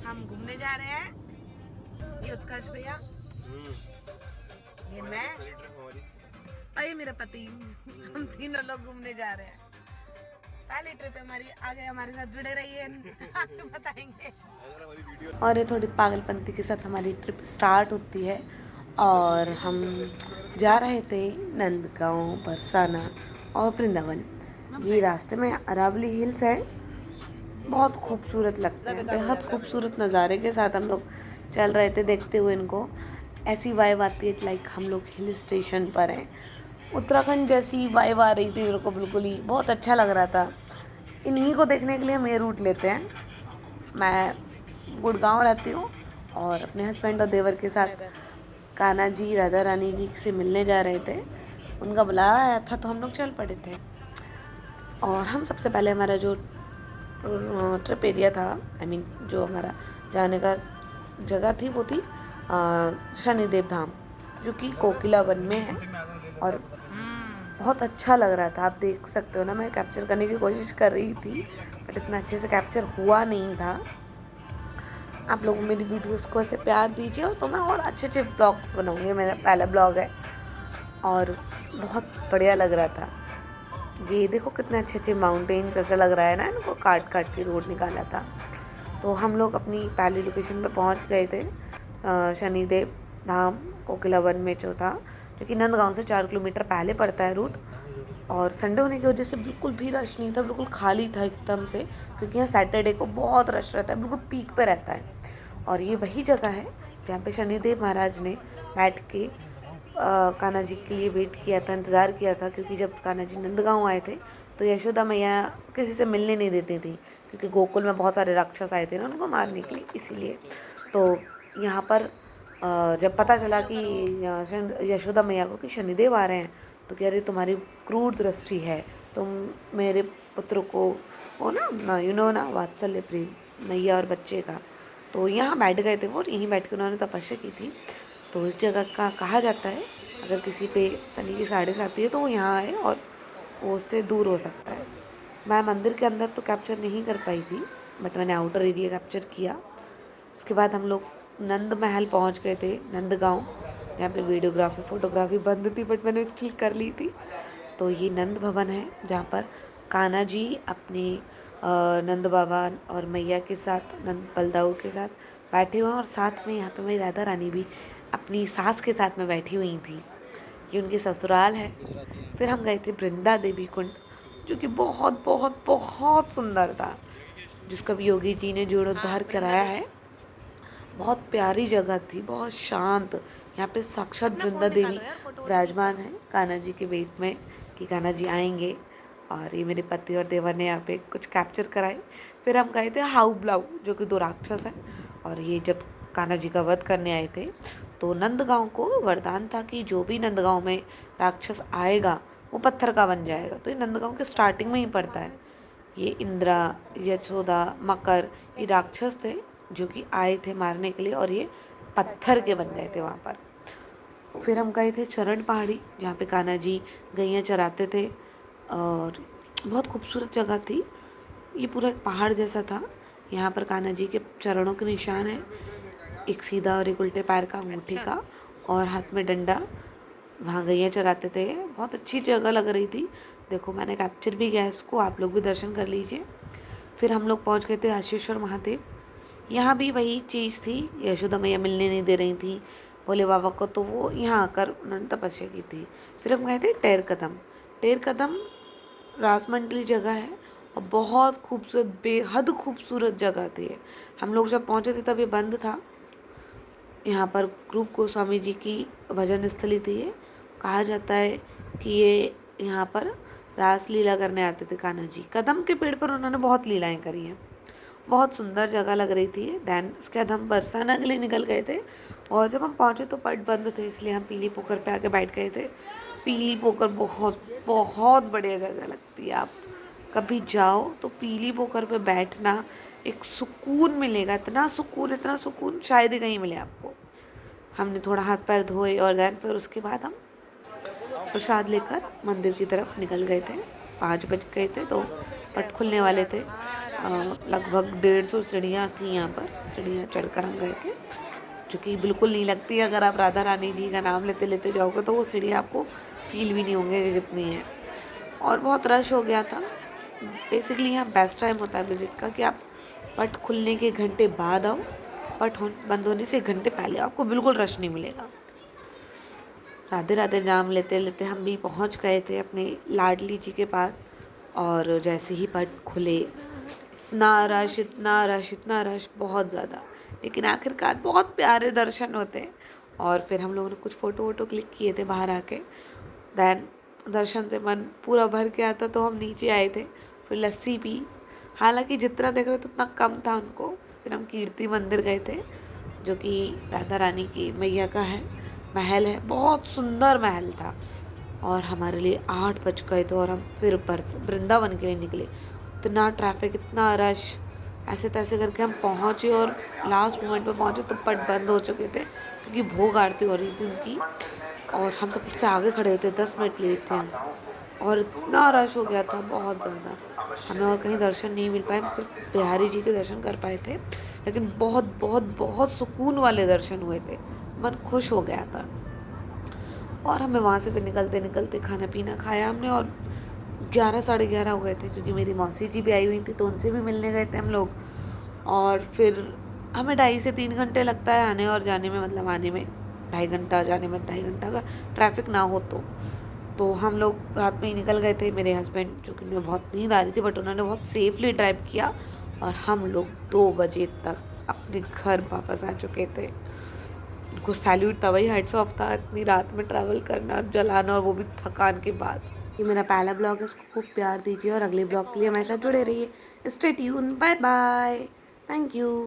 हम घूमने जा रहे हैं। ये उत्कर्ष भैया, ये मैं और ये मेरा पति। हम तीनों लोग घूमने जा रहे हैं। पहली ट्रिप हमारी, आगे हमारे साथ जुड़े रहिए, आपको बताएंगे। और ये थोड़ी पागलपंती के साथ हमारी ट्रिप स्टार्ट होती है और हम जा रहे थे नंदगांव, बरसाना और वृंदावन। ये रास्ते में अरावली हिल्स है, बहुत खूबसूरत लगते हैं, बेहद खूबसूरत नज़ारे के साथ हम लोग चल रहे थे। देखते हुए इनको ऐसी वाइब आती है लाइक हम लोग हिल स्टेशन पर हैं। उत्तराखंड जैसी वाइब आ रही थी मेरे को, बिल्कुल ही बहुत अच्छा लग रहा था। इन्हीं को देखने के लिए हम ये रूट लेते हैं। मैं गुड़गांव रहती हूँ और अपने हस्बैंड और देवर के साथ कान्हा जी, राधा रानी जी से मिलने जा रहे थे। उनका बुलावा आया था तो हम लोग चल पड़े थे। और हम सबसे पहले हमारा जो ट्रिप एरिया था, आई मीन जो हमारा जाने का जगह थी वो थी शनिदेव धाम, जो कि कोकिला वन में है। और बहुत अच्छा लग रहा था, आप देख सकते हो ना। मैं कैप्चर करने की कोशिश कर रही थी बट इतना अच्छे से कैप्चर हुआ नहीं था। आप लोग मेरी वीडियोस को ऐसे प्यार दीजिए तो मैं और अच्छे अच्छे ब्लॉग्स बनाऊंगी। मेरा पहला ब्लॉग है और बहुत बढ़िया लग रहा था। ये देखो कितने अच्छे अच्छे माउंटेन्स, ऐसा लग रहा है ना इनको काट काट के रोड निकाला था। तो हम लोग अपनी पहली लोकेशन पे पहुंच गए थे, शनिदेव धाम कोकिला वन में जो था, जो कि नंदगांव से 4 किलोमीटर पहले पड़ता है रूट। और संडे होने की वजह से बिल्कुल भी रश नहीं था, बिल्कुल खाली था एकदम से, क्योंकि यहाँ सैटरडे को बहुत रश रहता है, बिल्कुल पीक पे रहता है। और ये वही जगह है जहाँ पे शनिदेव महाराज ने बैठ के कान्हा जी के लिए वेट किया था, इंतज़ार किया था। क्योंकि जब कान्हा जी नंदगांव आए थे तो यशोदा मैया किसी से मिलने नहीं देती थी, क्योंकि गोकुल में बहुत सारे राक्षस आए थे ना उनको मारने के लिए, इसीलिए। तो यहाँ पर जब पता चला कि यशोदा मैया को कि शनिदेव आ रहे हैं, तो कह रही तुम्हारी क्रूर दृष्टि है, तुम मेरे पुत्र को वो ना ना वात्सल्य प्रेम मैया और बच्चे का। तो यहाँ बैठ गए थे वो, और यहीं बैठ के उन्होंने तपस्या की थी। तो इस जगह का कहा जाता है अगर किसी पे शनि की साड़िस आती है तो वो यहाँ आए और वो उससे दूर हो सकता है। मैं मंदिर के अंदर तो कैप्चर नहीं कर पाई थी बट मैंने आउटर एरिया कैप्चर किया। उसके बाद हम लोग नंद महल पहुँच गए थे, नंदगांव। यहाँ पे वीडियोग्राफी फोटोग्राफी बंद थी बट मैंने स्टिल कर ली थी। तो ये नंद भवन है जहाँ पर कान्हा जी अपने नंद बाबा और मैया के साथ, नंद बलदाऊ के साथ बैठे हुए हैं। और साथ में यहाँ पे मेरी राधा रानी भी अपनी सास के साथ में बैठी हुई थी। ये उनकी ससुराल है। फिर हम गए थे वृंदा देवी कुंड, जो कि बहुत बहुत बहुत सुंदर था, जिसका भी योगी जी ने जीर्णोद्धार कराया है। बहुत प्यारी जगह थी, बहुत शांत। यहाँ पे साक्षात वृंदा देवी विराजमान है कान्हा जी के वेट में कि कान्हा जी आएंगे। और ये मेरे पति और देवर ने यहाँ पे कुछ कैप्चर कराए। फिर हम गए थे हाउ ब्लाऊ, जो कि 2 राक्षस हैं। और ये जब कान्हा जी का वध करने आए थे तो नंदगांव को वरदान था कि जो भी नंदगांव में राक्षस आएगा वो पत्थर का बन जाएगा। तो ये नंदगांव के स्टार्टिंग में ही पड़ता है। ये इंद्रा, यशोदा, मकर, ये राक्षस थे जो कि आए थे मारने के लिए, और ये पत्थर के बन गए थे वहाँ पर। फिर हम गए थे चरण पहाड़ी, जहाँ पे कान्हा जी गैया चराते थे और बहुत खूबसूरत जगह थी। ये पूरा एक पहाड़ जैसा था। यहाँ पर कान्हा जी के चरणों के निशान है, एक सीधा और एक उल्टे पैर का, अंगूठी का और हाथ में डंडा। वहाँ गैया चराते थे। बहुत अच्छी जगह लग रही थी। देखो मैंने कैप्चर भी किया इसको, आप लोग भी दर्शन कर लीजिए। फिर हम लोग पहुँच गए थे आशीश्वर महादेव। यहाँ भी वही चीज़ थी, यशोदा मैया मिलने नहीं दे रही थी भोले बाबा को, तो वो यहाँ आकर उन्होंने तपस्या की थी। फिर हम गए थे टेर कदम। टेर कदम रासमंडली जगह है और बहुत खूबसूरत, बेहद खूबसूरत जगह थी। हम लोग जब पहुँचे थे तब ये बंद था। यहाँ पर रूप गोस्वामी जी की भजन स्थली थी ये। कहा जाता है कि ये यहाँ पर रास लीला करने आते थे कान्हा जी। कदम के पेड़ पर उन्होंने बहुत लीलाएं करी हैं। बहुत सुंदर जगह लग रही थी। दैन उसके बाद हम बरसाना के लिए निकल गए थे, और जब हम पहुँचे तो पट बंद थे, इसलिए हम पीली पोखर पे आके बैठ गए थे। पीली पोखर बहुत बहुत बढ़िया जगह लगती है। आप कभी जाओ तो पीली पोखर पे बैठना, एक सुकून मिलेगा, इतना सुकून शायद ही कहीं मिले आपको। हमने थोड़ा हाथ पैर धोए और दैन फिर उसके बाद हम प्रसाद लेकर मंदिर की तरफ निकल गए थे। 5 बज गए थे तो पट खुलने वाले थे। लगभग 150 सीढ़ियाँ थी यहाँ पर। सीढ़ियाँ चढ़कर हम गए थे, जो कि बिल्कुल नहीं लगती। अगर आप राधा रानी जी का नाम लेते लेते जाओगे तो वो सीढ़ी आपको फील भी नहीं होंगे कि कितनी है। और बहुत रश हो गया था। बेसिकली यहाँ बेस्ट टाइम होता है विज़िट का कि आप पट खुलने के घंटे बाद आओ, पट बंद होने से 1 घंटे पहले आपको बिल्कुल रश नहीं मिलेगा। राधे राधे नाम लेते लेते हम भी पहुँच गए थे अपने लाडली जी के पास। और जैसे ही पट खुले, इतना रश, इतना रश, इतना रश, बहुत ज़्यादा। लेकिन आखिरकार बहुत प्यारे दर्शन होते हैं। और फिर हम लोगों ने कुछ फ़ोटो वोटो क्लिक किए थे बाहर आके। दैन दर्शन से मन पूरा भर के आता तो हम नीचे आए थे, फिर लस्सी पी। हालांकि जितना देख रहे थे उतना कम था उनको। फिर हम कीर्ति मंदिर गए थे, जो कि राधा रानी की मैया का है, महल है। बहुत सुंदर महल था। और हमारे लिए 8 बज गए थे और हम फिर वृंदावन के लिए निकले। इतना ट्रैफिक, इतना रश, ऐसे तैसे करके हम पहुँचे। और लास्ट मोमेंट पे पहुँचे तो पट बंद हो चुके थे, क्योंकि भोग आरती हो रही थी उनकी। और हम सबसे आगे खड़े थे, 10 मिनट लेट थे हम। और इतना रश हो गया था, बहुत ज़्यादा। हमें और कहीं दर्शन नहीं मिल पाए, हम सिर्फ बिहारी जी के दर्शन कर पाए थे। लेकिन बहुत बहुत बहुत सुकून वाले दर्शन हुए थे, मन खुश हो गया था। और हमें वहाँ से फिर निकलते निकलते खाना पीना खाया हमने। और 11 साढ़े 11 हो गए थे, क्योंकि मेरी मौसी जी भी आई हुई थी तो उनसे भी मिलने गए थे हम लोग। और फिर हमें 2.5 से 3 घंटे लगता है आने और जाने में, मतलब आने में 2.5 घंटा, जाने में 2.5 घंटा का, ट्रैफिक ना हो तो हम लोग रात में ही निकल गए थे। मेरे हस्बैंड, जो कि उन्हें बहुत नींद आ रही थी, बट उन्होंने बहुत सेफली ड्राइव किया। और हम लोग 2 बजे तक अपने घर वापस आ चुके थे। उनको सैल्यूट था, वही हेड्स ऑफ था, इतनी रात में ट्रैवल करना और जलाना, और वो भी थकान के बाद। ये मेरा पहला ब्लॉग है, इसको खूब प्यार दीजिए और अगले ब्लॉग के लिए हमारे साथ जुड़े रहिए। Stay tune, bye bye, thank you.